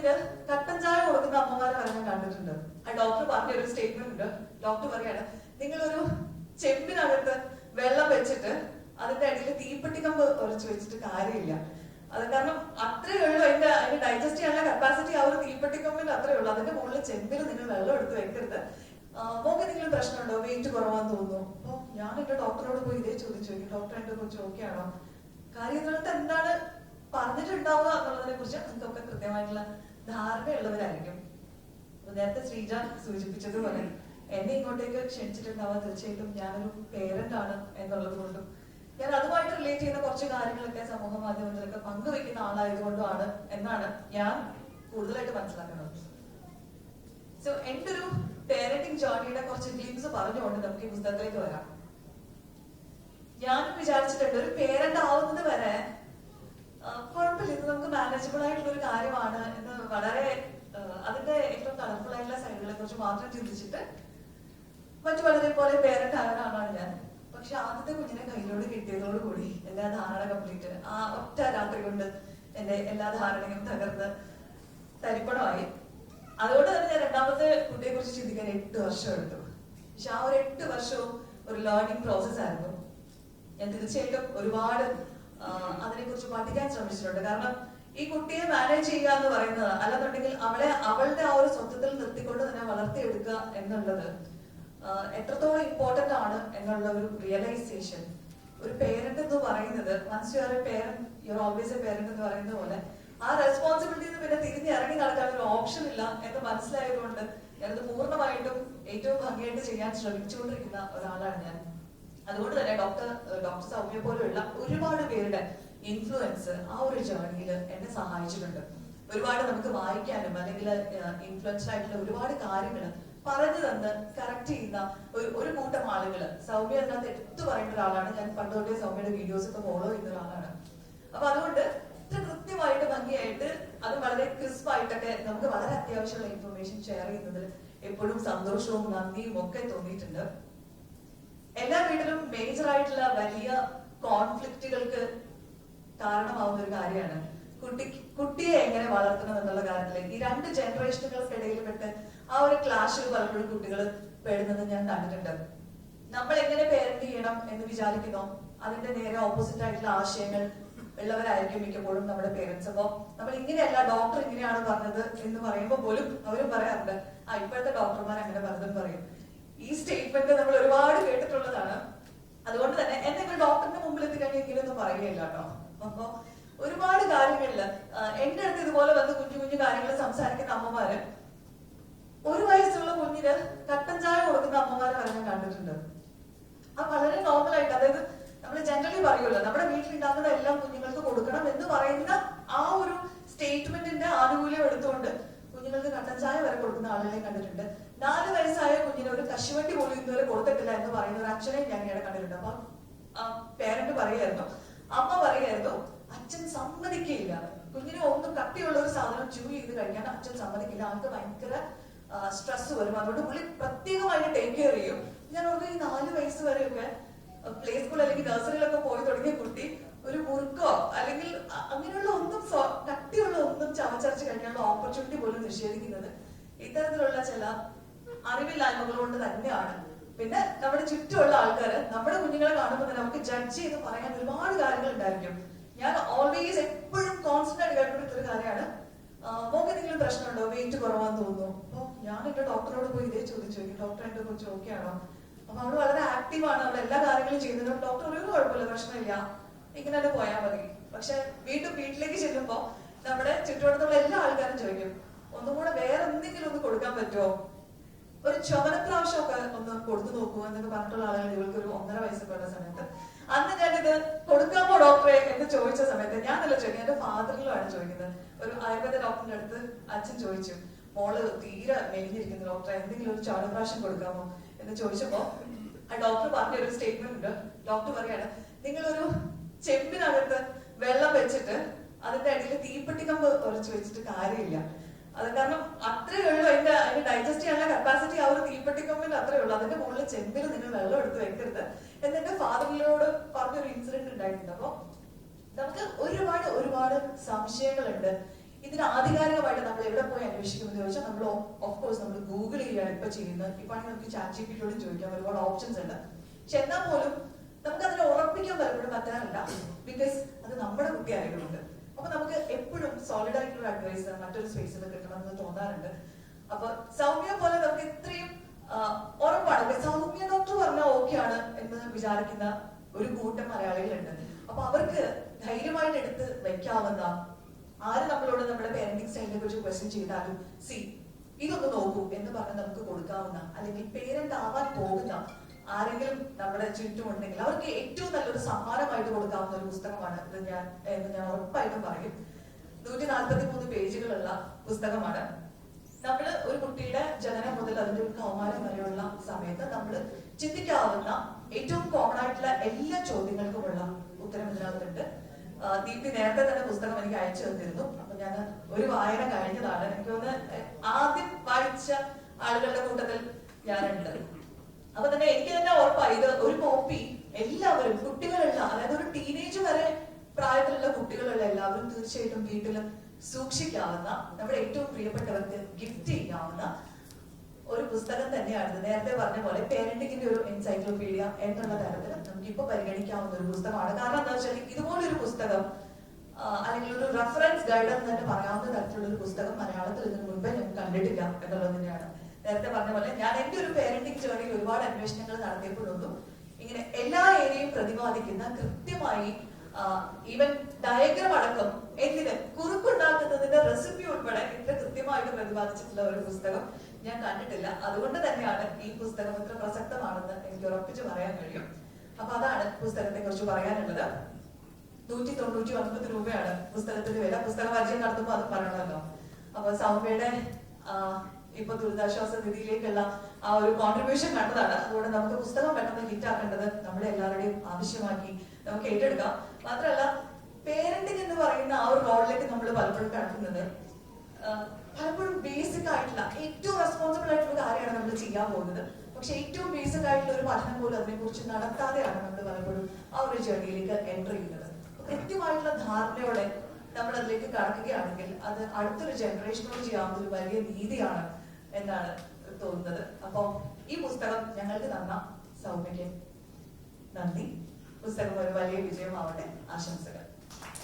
കുഞ്ഞിന് കട്ടൻ ചായ കൊടുക്കുന്ന അമ്മമാരെ വരെ ഞാൻ കണ്ടിട്ടുണ്ട്. ആ ഡോക്ടർ പറഞ്ഞ ഒരു സ്റ്റേറ്റ്മെന്റ് ഉണ്ട്. ഡോക്ടർ പറയാണ്, നിങ്ങളൊരു ചെമ്പിനകത്ത് വെള്ളം വെച്ചിട്ട് അതിന്റെ അടിയിൽ തീപ്പെട്ടിക്കമ്പ് ഉരച്ചു വെച്ചിട്ട് കാര്യമില്ല. അത് കാരണം അത്രയേ ഉള്ളൂ, അതിന്റെ ഡൈജസ്റ്റ് ചെയ്യാനുള്ള കപ്പാസിറ്റി ആ ഒരു തീപ്പെട്ടിക്കമ്പിന് അത്രയേ ഉള്ളൂ. അതിന്റെ മുകളിൽ ചെമ്പിൽ നിങ്ങൾ വെള്ളം എടുത്ത് വെക്കരുത്. മോക്ക് എന്തെങ്കിലും പ്രശ്നമുണ്ടോ, വെയിറ്റ് കുറവാന്ന് തോന്നുന്നു? അപ്പൊ ഞാൻ എന്റെ ഡോക്ടറോട് പോയി ഇതേ ചോദിച്ചു, ഡോക്ടർ എന്റെ കുറിച്ച് ഓക്കെ ആണോ, കാര്യങ്ങൾക്ക് എന്താണ് പറഞ്ഞിട്ടുണ്ടാവുക എന്നുള്ളതിനെ കുറിച്ച് നിങ്ങൾക്കൊക്കെ കൃത്യമായിട്ടുള്ള ധാരണയുള്ളവരായിരിക്കും. നേരത്തെ ശ്രീജ സൂചിപ്പിച്ചതുപോലെ എന്നെ ഇങ്ങോട്ടേക്ക് ക്ഷണിച്ചിട്ടുണ്ടാവുക തീർച്ചയായിട്ടും ഞാനൊരു പേരന്റ് ആണ് എന്നുള്ളത് കൊണ്ടും ഞാൻ അതുമായിട്ട് റിലേറ്റ് ചെയ്യുന്ന കുറച്ച് കാര്യങ്ങളൊക്കെ സമൂഹ മാധ്യമങ്ങളിലൊക്കെ പങ്കുവെക്കുന്ന ആളായതുകൊണ്ടുമാണ് എന്നാണ് ഞാൻ കൂടുതലായിട്ട് മനസ്സിലാക്കുന്നത്. സോ എന്റെ ഒരു പേരന്റിങ് ജേർണിയുടെ കുറച്ച് ഗ്ലിംസ് പറഞ്ഞുകൊണ്ട് നമുക്ക് ഈ പുസ്തകത്തിലേക്ക് വരാം. ഞാനും വിചാരിച്ചിട്ടുണ്ട് ഒരു പേരന്റ് ആവുന്നത് വരെ കുഴപ്പമില്ല, ഇത് നമുക്ക് മാനേജബിൾ ആയിട്ടുള്ള ഒരു കാര്യമാണ് എന്ന് വളരെ അതിന്റെ ഏറ്റവും കളർഫുൾ ആയിട്ടുള്ള സൈഡുകളെ കുറിച്ച് മാത്രം ചിന്തിച്ചിട്ട് മറ്റു വളരെ പോലെ പേരന്റ് ആയ ഒരാളാണ് ഞാൻ. പക്ഷെ ആദ്യത്തെ കുഞ്ഞിനെ കയ്യിലോട് കിട്ടിയതോടുകൂടി എല്ലാ ധാരണ കംപ്ലീറ്റ് ആ ഒറ്റ രാത്രി കൊണ്ട് എന്റെ എല്ലാ ധാരണയും തകർന്ന് തരിപ്പണമായി. അതുകൊണ്ട് തന്നെ ഞാൻ രണ്ടാമത്തെ കുട്ടിയെ കുറിച്ച് ചിന്തിക്കാൻ 8 വർഷം എടുത്തു. പക്ഷെ ആ ഒരു 8 വർഷവും ഒരു ലേണിംഗ് പ്രോസസ് ആയിരുന്നു. ഞാൻ തീർച്ചയായിട്ടും ഒരുപാട് അതിനെ കുറിച്ച് പഠിക്കാൻ ശ്രമിച്ചിട്ടുണ്ട്. കാരണം ഈ കുട്ടിയെ മാനേജ് ചെയ്യുക എന്ന് പറയുന്നത്, അല്ലെന്നുണ്ടെങ്കിൽ അവളുടെ ആ ഒരു സ്വത്വത്തിൽ നിർത്തിക്കൊണ്ട് തന്നെ വളർത്തിയെടുക്കുക എന്നുള്ളത് എത്രത്തോളം ഇമ്പോർട്ടന്റ് ആണ് എന്നുള്ള ഒരു റിയലൈസേഷൻ ഒരു പേരന്റ് എന്ന് പറയുന്നത്, once you are a parent you are always a parent എന്ന് പറയുന്നത് പോലെ ആ റെസ്പോൺസിബിലിറ്റി പിന്നെ തിരിഞ്ഞ് ഇറങ്ങി നടക്കാൻ ഒരു ഓപ്ഷൻ ഇല്ല എന്ന് മനസ്സിലായതുകൊണ്ട് ഞാനത് പൂർണ്ണമായിട്ടും ഏറ്റവും ഭംഗിയായിട്ട് ചെയ്യാൻ ശ്രമിച്ചുകൊണ്ടിരിക്കുന്ന ഒരാളാണ് ഞാൻ. അതുകൊണ്ട് തന്നെ ഡോക്ടർ സൗമ്യ പോലെയുള്ള ഒരുപാട് പേരുടെ ഇൻഫ്ലുവൻസ് ആ ഒരു ജേർണിയിൽ എന്നെ സഹായിച്ചിട്ടുണ്ട്. ഒരുപാട് നമുക്ക് വായിക്കാനും അല്ലെങ്കിൽ ഇൻഫ്ലുവൻസ് ആയിട്ടുള്ള ഒരുപാട് കാര്യങ്ങൾ പറഞ്ഞു തന്ന് കറക്റ്റ് ചെയ്യുന്ന ഒരു കൂട്ടം ആളുകള്. സൗമ്യ അതിനകത്ത് എടുത്തു പറയേണ്ട ഒരാളാണ്. ഞാൻ പണ്ടോട്ടേ സൗമ്യയുടെ വീഡിയോസ് ഒക്കെ ഫോളോ ചെയ്യുന്ന ഒരാളാണ്. അപ്പൊ അതുകൊണ്ട് ഇത്ര കൃത്യമായിട്ട് ഭംഗിയായിട്ട് അത് വളരെ ക്രിസ്പായിട്ടൊക്കെ നമുക്ക് വളരെ അത്യാവശ്യമുള്ള ഇൻഫർമേഷൻ ഷെയർ ചെയ്യുന്നതിൽ എപ്പോഴും സന്തോഷവും നന്ദിയും ഒക്കെ തോന്നിയിട്ടുണ്ട്. എല്ലാ വീട്ടിലും മേജർ ആയിട്ടുള്ള വലിയ കോൺഫ്ലിക്റ്റുകൾക്ക് കാരണമാവുന്ന ഒരു കാര്യമാണ് കുട്ടിയെ എങ്ങനെ വളർത്തണം എന്നുള്ള കാര്യത്തിലേക്ക് ഈ 2 ജനറേഷനുകൾക്കിടയിൽ പെട്ട് ആ ഒരു ക്ലാഷിൽ പലപ്പോഴും കുട്ടികൾ പെടുന്നത് ഞാൻ കണ്ടിട്ടുണ്ട്. നമ്മൾ എങ്ങനെ പേരന്റ് ചെയ്യണം എന്ന് വിചാരിക്കുന്നോ അതിന്റെ നേരെ ഓപ്പോസിറ്റ് ആയിട്ടുള്ള ആശയങ്ങൾ ഉള്ളവരായിരിക്കും മിക്കപ്പോഴും നമ്മുടെ പേരൻസ്. അപ്പൊ നമ്മൾ ഇങ്ങനെയല്ല, ഡോക്ടർ ഇങ്ങനെയാണ് പറഞ്ഞത് എന്ന് പറയുമ്പോൾ പോലും അവരും പറയാറുണ്ട്, ഇപ്പോഴത്തെ ഡോക്ടർമാർ അങ്ങനെ പറഞ്ഞതെന്ന് പറയും. ഈ സ്റ്റേറ്റ്മെന്റ് നമ്മൾ ഒരുപാട് കേട്ടിട്ടുള്ളതാണ്. അതുകൊണ്ട് തന്നെ എന്തെങ്കിലും ഡോക്ടറിന്റെ മുമ്പിൽ എത്തിക്കഴിഞ്ഞാൽ ഇങ്ങനെയൊന്നും പറയുകയില്ല കേട്ടോ. അപ്പൊ ഒരുപാട് കാര്യങ്ങളില് എന്റെ അടുത്ത് ഇതുപോലെ വന്ന് കുഞ്ഞു കുഞ്ഞു കാര്യങ്ങൾ സംസാരിക്കുന്ന അമ്മമാര്, 1 വയസ്സുള്ള കുഞ്ഞിന് കട്ടൻ ചായ കൊടുക്കുന്ന അമ്മമാരെ വരെ ഞാൻ കണ്ടിട്ടുണ്ട്. അത് വളരെ നോർമൽ ആയിട്ട്, അതായത് നമ്മൾ ജനറലി പറയുമല്ലോ നമ്മുടെ വീട്ടിലുണ്ടാകുന്ന എല്ലാം കുഞ്ഞുങ്ങൾക്ക് കൊടുക്കണം എന്ന് പറയുന്ന ആ ഒരു സ്റ്റേറ്റ്മെന്റിന്റെ ആനുകൂല്യം എടുത്തുകൊണ്ട് കുഞ്ഞുങ്ങൾക്ക് കട്ടൻ ചായ വരെ കൊടുക്കുന്ന ആളുകളെ കണ്ടിട്ടുണ്ട്. 4 വയസ്സായ കുഞ്ഞിന് ഒരു കശുവണ്ടി പോലും ഇതുവരെ കൊടുത്തിട്ടില്ല എന്ന് പറയുന്ന ഒരു അച്ഛനെ ഞാൻ ഇങ്ങനെ കണ്ടിട്ടുണ്ട്. അപ്പൊ പേരന്റ് പറയായിരുന്നു, അമ്മ പറയായിരുന്നു, അച്ഛൻ സമ്മതിക്കില്ല, കുഞ്ഞിന് ഒന്നും കട്ടിയുള്ള ഒരു സാധനം ചൂ ചെയ്ത് കഴിഞ്ഞാൽ അച്ഛൻ സമ്മതിക്കില്ല, ആൾക്ക് ഭയങ്കര സ്ട്രെസ് വരും, അതുകൊണ്ട് പുള്ളി പ്രത്യേകമായിട്ട് ടേക്ക് കെയർ ചെയ്യും. ഞാൻ ഓർക്കും ഈ 4 വയസ്സ് വരെയൊക്കെ പ്ലേ സ്കൂൾ അല്ലെങ്കിൽ നഴ്സറിയിലൊക്കെ പോയി തുടങ്ങിയ കുട്ടി ഒരു മുറുക്കോ അല്ലെങ്കിൽ അങ്ങനെയുള്ള ഒന്നും കട്ടിയുള്ള ഒന്നും ചവച്ചരച്ച് കഴിഞ്ഞാലുള്ള ഓപ്പർച്യൂണിറ്റി പോലും നിഷേധിക്കുന്നത് ഇത്തരത്തിലുള്ള ചില അറിവില്ലായ്മകൾ കൊണ്ട് തന്നെയാണ്. പിന്നെ നമ്മുടെ ചുറ്റുമുള്ള ആൾക്കാര് നമ്മുടെ കുഞ്ഞുങ്ങളെ കാണുമ്പോൾ തന്നെ നമുക്ക് ജഡ്ജ് ചെയ്ത് പറയാൻ ഒരുപാട് കാര്യങ്ങൾ ഉണ്ടായിരിക്കും. ഞാൻ ഓൾവേസ് എപ്പോഴും കോൺസ്റ്റന്റ് ആയിട്ട് കേൾക്കുന്ന ഒരു കാര്യമാണ്, മോക്ക് എന്തെങ്കിലും പ്രശ്നമുണ്ടോ, വെയിറ്റ് കുറവാന്ന് തോന്നുന്നു? അപ്പൊ ഞാൻ എന്റെ ഡോക്ടറോട് പോയി ഇതേ ചോദിച്ചു, ഡോക്ടർ എന്റെ കുറിച്ച് ഓക്കെ ആണോ? അപ്പൊ അവള് വളരെ ആക്റ്റീവാണ്, അവൾ എല്ലാ കാര്യങ്ങളും ചെയ്യുന്നതും ഡോക്ടർ ഒരു കുഴപ്പമില്ല, പ്രശ്നമില്ല, ഇങ്ങനെ തന്നെ പോയാൽ മതി. പക്ഷെ വീട്ടിലേക്ക് ചെല്ലുമ്പോ നമ്മുടെ ചുറ്റുവട്ടത്തുള്ള എല്ലാ ആൾക്കാരും ചോദിക്കും, ഒന്നും കൂടെ വേറെ എന്തെങ്കിലും ഒന്ന് കൊടുക്കാൻ പറ്റുമോ, ഒരു ചുമനപ്രാവശ്യം ഒക്കെ ഒന്ന് കൊടുത്തു നോക്കൂ എന്നൊക്കെ പറഞ്ഞിട്ടുള്ള ആളുകൾ ഇവൾക്ക് ഒരു 1.5 വയസ്സൊക്കെ ഉള്ള സമയത്ത് അന്ന് ഞാനിത് കൊടുക്കാമോ ഡോക്ടറെ എന്ന് ചോദിച്ച സമയത്ത് ഞാനല്ല ചോദിക്കുന്നത്, എന്റെ ഫാദറിലുമാണ് ചോദിക്കുന്നത്. ഒരു ആയുർവേദ ഡോക്ടറിന്റെ അടുത്ത് അച്ഛൻ ചോദിച്ചു, മോള് തീരെ മെലിഞ്ഞിരിക്കുന്നു ഡോക്ടറെ, എന്തെങ്കിലും ഒരു ചുമനപ്രാവശ്യം കൊടുക്കാമോ എന്ന് ചോദിച്ചപ്പോ ആ ഡോക്ടർ പറഞ്ഞ ഒരു സ്റ്റേറ്റ്മെന്റ് ഉണ്ട്. ഡോക്ടർ പറയാണ്, നിങ്ങളൊരു ചെമ്പിനകത്ത് വെള്ളം വെച്ചിട്ട് അതിന്റെ അടിയിൽ തീപ്പെട്ടിക്കമ്പ് ഉരച്ചു വെച്ചിട്ട് കാര്യമില്ല. അത് കാരണം അത്രയേ ഉള്ളൂ, അതിന്റെ ഡൈജസ്റ്റ് ചെയ്യാനുള്ള കപ്പാസിറ്റി ആ ഒരു തീപ്പെട്ടിക്കമ്പിന്റെ അത്രയേ ഉള്ളൂ. അതിന്റെ മുകളിൽ ചെമ്പിൽ നിങ്ങൾ വെള്ളം എടുത്ത് വെക്കരുത് എന്ന് എന്റെ ഫാദറിനോട് പറഞ്ഞൊരു ഇൻസിഡന്റ് ഉണ്ടായിട്ടുണ്ട്. അപ്പൊ നമുക്ക് ഒരുപാട് സംശയങ്ങളുണ്ട് ഇതിന് ആധികാരികമായിട്ട് നമ്മൾ എവിടെ പോയി അന്വേഷിക്കുമെന്ന് ചോദിച്ചാൽ നമ്മൾ ഓഫ് കോഴ്സ് നമ്മൾ ഗൂഗിൾ ചെയ്യാണ് ഇപ്പൊ ചെയ്യുന്നത്. ഇപ്പാണെങ്കിൽ നമുക്ക് ChatGPT-യോടും ചോദിക്കാം, ഒരുപാട് ഓപ്ഷൻസ് ഉണ്ട്. പക്ഷെ എന്നാൽ പോലും നമുക്ക് അതിനെ ഉറപ്പിക്കാൻ പലപ്പോഴും പറ്റാറില്ല, ബിക്കോസ് അത് നമ്മുടെ കുട്ടി ആയതുകൊണ്ട്. അപ്പൊ നമുക്ക് എപ്പോഴും സോളിഡ് ആയിട്ടുള്ള അഡ്വൈസ് മറ്റൊരു സ്പേസിൽ കിട്ടണമെന്ന് തോന്നാറുണ്ട്. അപ്പൊ സൗമ്യ പോലെ നമുക്ക് ഇത്രയും ഉറപ്പാണ്, സൗമ്യ ഡോക്ടർ പറഞ്ഞാൽ ഓക്കെയാണ് എന്ന് വിചാരിക്കുന്ന ഒരു കൂട്ടം മലയാളികളുണ്ട്. അപ്പൊ അവർക്ക് ധൈര്യമായിട്ട് എടുത്ത് വെക്കാവുന്ന, ആര് നമ്മളോട് നമ്മുടെ പേരന്റിംഗ് സ്റ്റൈലിനെ കുറിച്ച് ക്വസ്റ്റ്യൻ ചെയ്താലും ഇതൊന്ന് നോക്കൂ എന്ന് പറഞ്ഞ് നമുക്ക് കൊടുക്കാവുന്ന, അല്ലെങ്കിൽ പേരന്റ് ആവാൻ പോകുന്ന ആരെങ്കിലും നമ്മുടെ ചുറ്റുമുണ്ടെങ്കിൽ അവർക്ക് ഏറ്റവും നല്ലൊരു സമ്മാനമായിട്ട് കൊടുക്കാവുന്ന ഒരു പുസ്തകമാണ് ഇത്. ഞാൻ ഉറപ്പായിട്ടും പറയും. 143 പേജുകളുള്ള പുസ്തകമാണ്. നമ്മള് ഒരു കുട്ടിയുടെ ജനനം മുതൽ അതിന്റെ ഒരു കൗമാരം വരെയുള്ള സമയത്ത് നമ്മൾ ചിന്തിക്കാവുന്ന ഏറ്റവും കോമൺ ആയിട്ടുള്ള എല്ലാ ചോദ്യങ്ങൾക്കുമുള്ള ഉത്തരം ഇതിനകത്തുണ്ട്. ദീപ്തി നേരത്തെ തന്നെ പുസ്തകം എനിക്ക് അയച്ചു തന്നിരുന്നു. അപ്പൊ ഞാൻ ഒരു വായന കഴിഞ്ഞതാണ്. എനിക്ക് തോന്നുന്നു ആദ്യം വായിച്ച ആളുകളുടെ കൂട്ടത്തിൽ ഞാനുണ്ട്. അപ്പൊ തന്നെ എനിക്ക് തന്നെ ഉറപ്പായി ഇത് ഒരു കോപ്പി എല്ലാവരും, കുട്ടികളുള്ള, അതായത് ഒരു ടീനേജ് വരെ പ്രായത്തിലുള്ള കുട്ടികളുള്ള എല്ലാവരും തീർച്ചയായിട്ടും വീട്ടിൽ സൂക്ഷിക്കാവുന്ന, നമ്മുടെ ഏറ്റവും പ്രിയപ്പെട്ടവർക്ക് ഗിഫ്റ്റ് ചെയ്യാവുന്ന ഒരു പുസ്തകം തന്നെയാണ്. നേരത്തെ പറഞ്ഞ പോലെ പേരന്റിങ്ങിന്റെ ഒരു എൻസൈക്ലോപീഡിയ എന്നുള്ള തരത്തിൽ നമുക്ക് ഇപ്പൊ പരിഗണിക്കാവുന്ന ഒരു പുസ്തകമാണ്. കാരണം എന്താ വെച്ചാൽ ഇതുപോലൊരു പുസ്തകം അല്ലെങ്കിൽ ഒരു റെഫറൻസ് ഗൈഡ് എന്ന് തന്നെ പറയാവുന്ന തരത്തിലുള്ള ഒരു പുസ്തകം മലയാളത്തിൽ ഇതിനു മുൻപേ ഞാൻ കണ്ടിട്ടില്ല എന്നുള്ളത് തന്നെയാണ്. നേരത്തെ പറഞ്ഞ പോലെ ഞാൻ എന്റെ ഒരു പേരന്റിംഗ് ജേർണിയിൽ ഒരുപാട് അന്വേഷണങ്ങൾ നടത്തിയപ്പോഴൊന്നും ഇങ്ങനെ എല്ലാ ഏരിയയും പ്രതിപാദിക്കുന്ന കൃത്യമായി ഈവൻ ഡയഗ്രം അടക്കം എന്തിന് കുറുക്കുണ്ടാക്കുന്നതിന്റെ റെസിപ്പി ഉൾപ്പെടെ ഇത്ര കൃത്യമായിട്ട് പ്രതിപാദിച്ചിട്ടുള്ള ഒരു പുസ്തകം ഞാൻ കണ്ടിട്ടില്ല. അതുകൊണ്ട് തന്നെയാണ് ഈ പുസ്തകം ഇത്ര പ്രസക്തമാണെന്ന് എനിക്ക് ഉറപ്പിച്ച് പറയാൻ കഴിയും. അപ്പൊ അതാണ് പുസ്തകത്തെ കുറിച്ച് പറയാനുള്ളത്. 199 രൂപയാണ് പുസ്തകത്തിന്റെ വില. പുസ്തക പരിചയം നടത്തുമ്പോൾ അത് പറയണമല്ലോ. അപ്പൊ സൗമ്യയുടെ ഇപ്പൊ ദുരിതാശ്വാസ നിധിയിലേക്കുള്ള ആ ഒരു കോൺട്രിബ്യൂഷൻ കണ്ടതാണ്. അതുകൊണ്ട് നമുക്ക് പുസ്തകം പെട്ടെന്ന് ഹിറ്റ് ആക്കേണ്ടത് നമ്മുടെ എല്ലാവരുടെയും ആവശ്യമാക്കി നമുക്ക് ഏറ്റെടുക്കാം. മാത്രമല്ല പേരന്റിംഗ് എന്ന് പറയുന്ന ആ ഒരു റോളിലേക്ക് നമ്മൾ പലപ്പോഴും കടക്കുന്നത് പലപ്പോഴും ബേസിക് ആയിട്ടുള്ള ഏറ്റവും റെസ്പോൺസിബിൾ ആയിട്ടുള്ള കാര്യമാണ് നമ്മൾ ചെയ്യാൻ പോകുന്നത്. പക്ഷെ ഏറ്റവും ബേസിക് ആയിട്ടുള്ള ഒരു പഠനം പോലും അതിനെ കുറിച്ച് നടത്താതെയാണ് നമ്മൾ പലപ്പോഴും ആ ഒരു ജേർണിയിലേക്ക് എൻ്റർ ചെയ്യുന്നത്. കൃത്യമായിട്ടുള്ള ധാരണയോടെ നമ്മൾ അതിലേക്ക് കടക്കുകയാണെങ്കിൽ അത് അടുത്തൊരു ജനറേഷനോട് ചെയ്യാവുന്ന ഒരു വലിയ നീതിയാണ് എന്നാണ് തോന്നുന്നത്. അപ്പൊ ഈ പുസ്തകം ഞങ്ങൾക്ക് തന്ന സൗമ്യയ്ക്ക് നന്ദി. പുസ്തകം ഒരു വലിയ വിജയമാവട്ടെ. ആശംസകൾ.